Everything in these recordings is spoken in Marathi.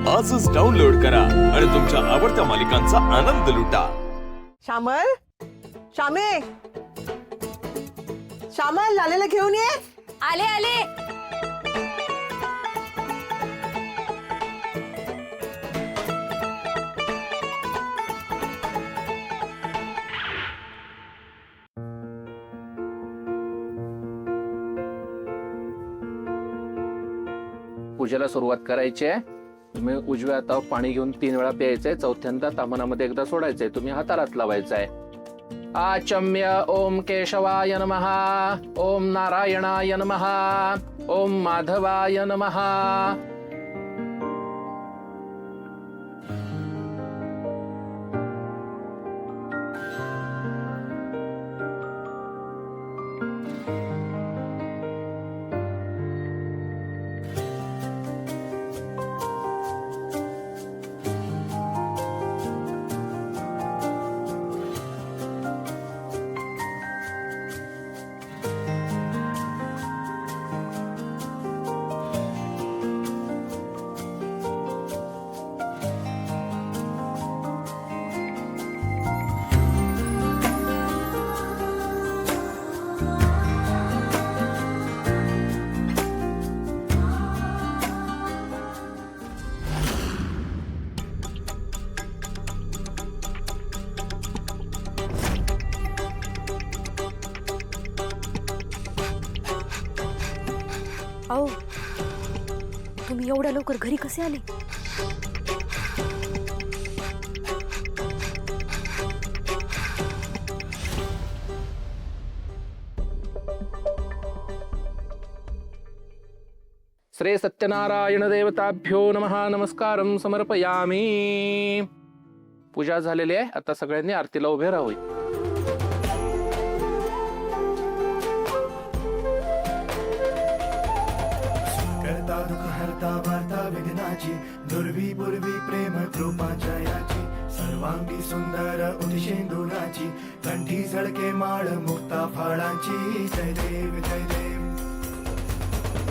आजच डाउनलोड करा आणि तुमच्या आवडत्या मालिकांचा आनंद लुटा। श्यामल, श्यामे, श्यामल लालेला घेऊन ये। आले आले। पूजेला सुरुवात करायची आहे। तुम्ही उजव्या हातावर पाणी घेऊन 3 वेळा प्यायचंय, चौथ्यांदा तामनामध्ये एकदा सोडायचंय, तुम्ही हाताला हात लावायचाय। आचम्य ओम केशवाय नमः, ओम नारायणाय नमः, ओम माधवाय नमः। अहो, तुम्ही एवढ्या लवकर घरी कसे आले? श्री सत्यनारायण देवताभ्यो नमः, नमस्कारम समर्पयामी। पूजा झालेली आहे, आता सगळ्यांनी आरतीला उभे राहू। करता दुःख हरता वार्ता विघ्नाची, दुर्वी पूर्वी प्रेम कृपा जयाची, सर्वांगी सुंदर उदिशेंदुराची, कंठी झळके माळ मुक्ता फळांची। जय देव जय देव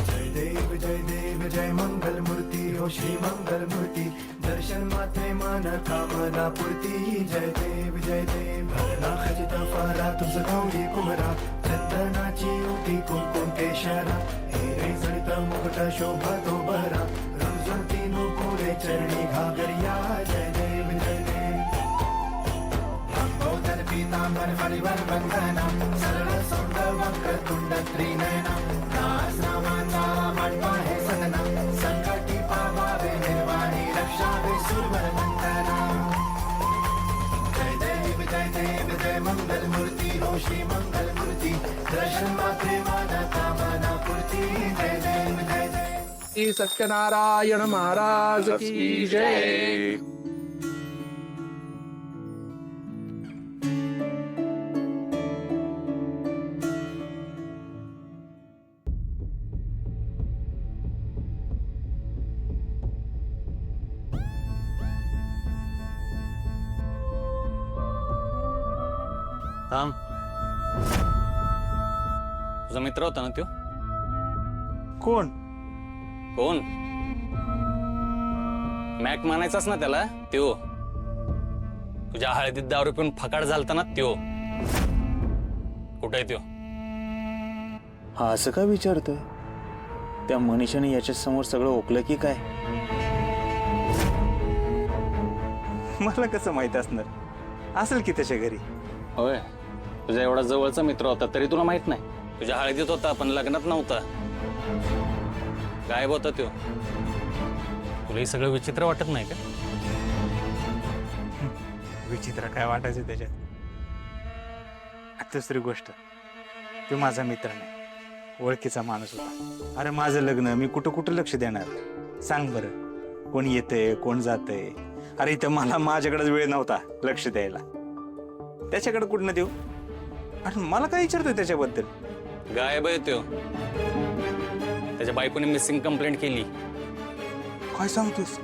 जय देव जय देव जय मंगल मूर्ती हो श्री मंगल मूर्ती, दर्शन मात्रे मन कामना पूर्ती। जय देव जय देव भरणा खचित फारा तुझ गौरी कुमरा, चंदनाची उटी कुंकुम केशरा, हिरे जडित मुकुट शोभा तो बरा, रुजती नुपुरे चरणी घागरिया। जय देव जय देव लंबोदर पीतांबर परिवर बंधना, सरळ सोंड वक्र तुंड त्रिनयना, दास नामांचा मंडपा हे सदना, संकटी पावावे निर्वाणी रक्षावे सुरवर वंदना। जय देव जय मंगल मूर्ती हो श्री मंगल मूर्ती, दर्शन मात्रे माना कामना पूर्ती। जय देव जय देव श्री सत्यनारायण महाराज की जय। थांब, तुझा मित्र होता ना त्यो? कोण? कोण? मॅक मानायचास ना त्याला? त्यो तुझ्या हळदीत दारू पिऊन फकाड झालता ना त्यो? कुठे आहे त्यो? हा असं का विचारतोय? त्या मनीषाने याच्या समोर सगळं ओकलं की काय? मला कसं माहित असणार? असेल की त्याच्या घरी। होय, तुझ्या एवढा जवळचा मित्र होता तरी तुला माहित नाही? तुझ्या हळदीत होता पण लग्नात नव्हता, गायब होता त्यो। तुला हे सगळं विचित्र वाटत नाही का? विचित्र काय वाटायचं त्याच्यात? दुसरी गोष्ट, तो माझा मित्र नाही, ओळखीचा माणूस होता। अरे माझं लग्न, मी कुठं कुठं लक्ष देणार सांग बरं? कोण येतंय कोण जातंय? अरे इथं मला माझ्याकडेच वेळ नव्हता लक्ष द्यायला, त्याच्याकडे कुठं देऊ? आणि मला काय विचारतोय त्याच्याबद्दल? गायब आहे त्यो, त्याच्या बायकोने मिसिंग कंप्लेंट केली। काय सांगतोस?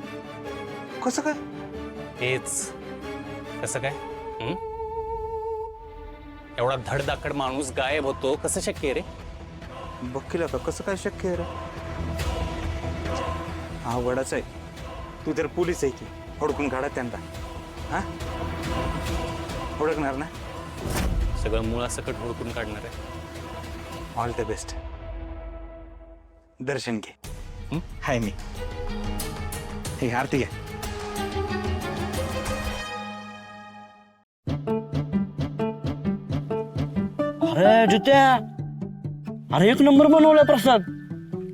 कसं काय? हेच कसं काय? एवढा धडधाकड माणूस गायब होतो, कसं शक्य आहे रे? बघ केलं का कसं काय शक्य आहे रे? हा वडाच आहे, तू तर पोलीस आहे की, हुडकून काढा त्यांना. हा, हुडकणार ना? सगळं मुळासकट हुडकून काढणार आहे. All the best. दर्शन घे. हाय मी. हे आरती घ्या. अरे जुत्या, अरे एक नंबर बनवलाय प्रसाद.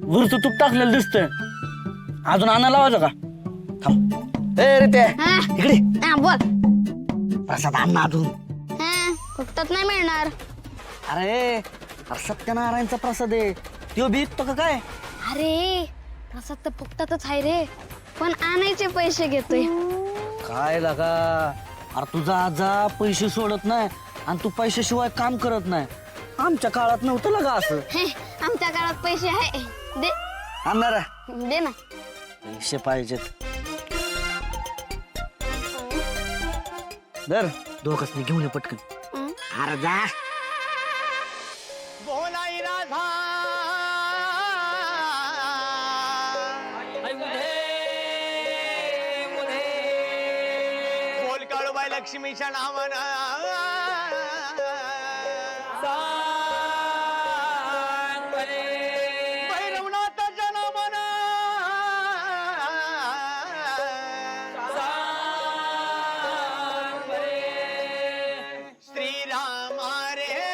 वरचं तूप टाकलेलं दिसतंय. अजून आणायला लावायचं का? थांब. ए रे ते इकडे बोल. प्रसाद आण ना अजून. फुकटात नाही मिळणार. अरे सत्यनारायणचा प्रसाद आहे. तो बी विकतो का काय? अरे प्रसाद तर फुकटातच आहे रे, पण आणायचे पैसे घेतोय. काय लागा? अरे तुझा आजा पैसे सोडत नाही आणि तू पैशाशिवाय काम करत नाही. आमच्या काळात नव्हतं लागा असं. हे, आमच्या काळात पैसे आहे. दे आणणार दे ना. पैसे पाहिजेत. दर दोघच मी घेऊन ये पटकन. अरे जा. बोल काळूबाई लक्ष्मीच्या नावानं भैरवनाथाच्या नावानं श्रीराम रे.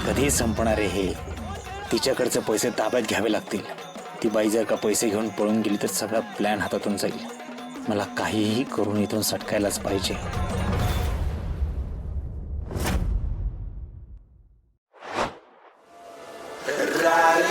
कधी संपणार आहे हे? तिच्याकडचे पैसे ताब्यात घ्यावे लागतील. ती बाई जर का पैसे घेऊन पळून गेली तर सगळा प्लॅन हातातून जाईल. मला काहीही करून इथून सटकायलाच पाहिजे. रा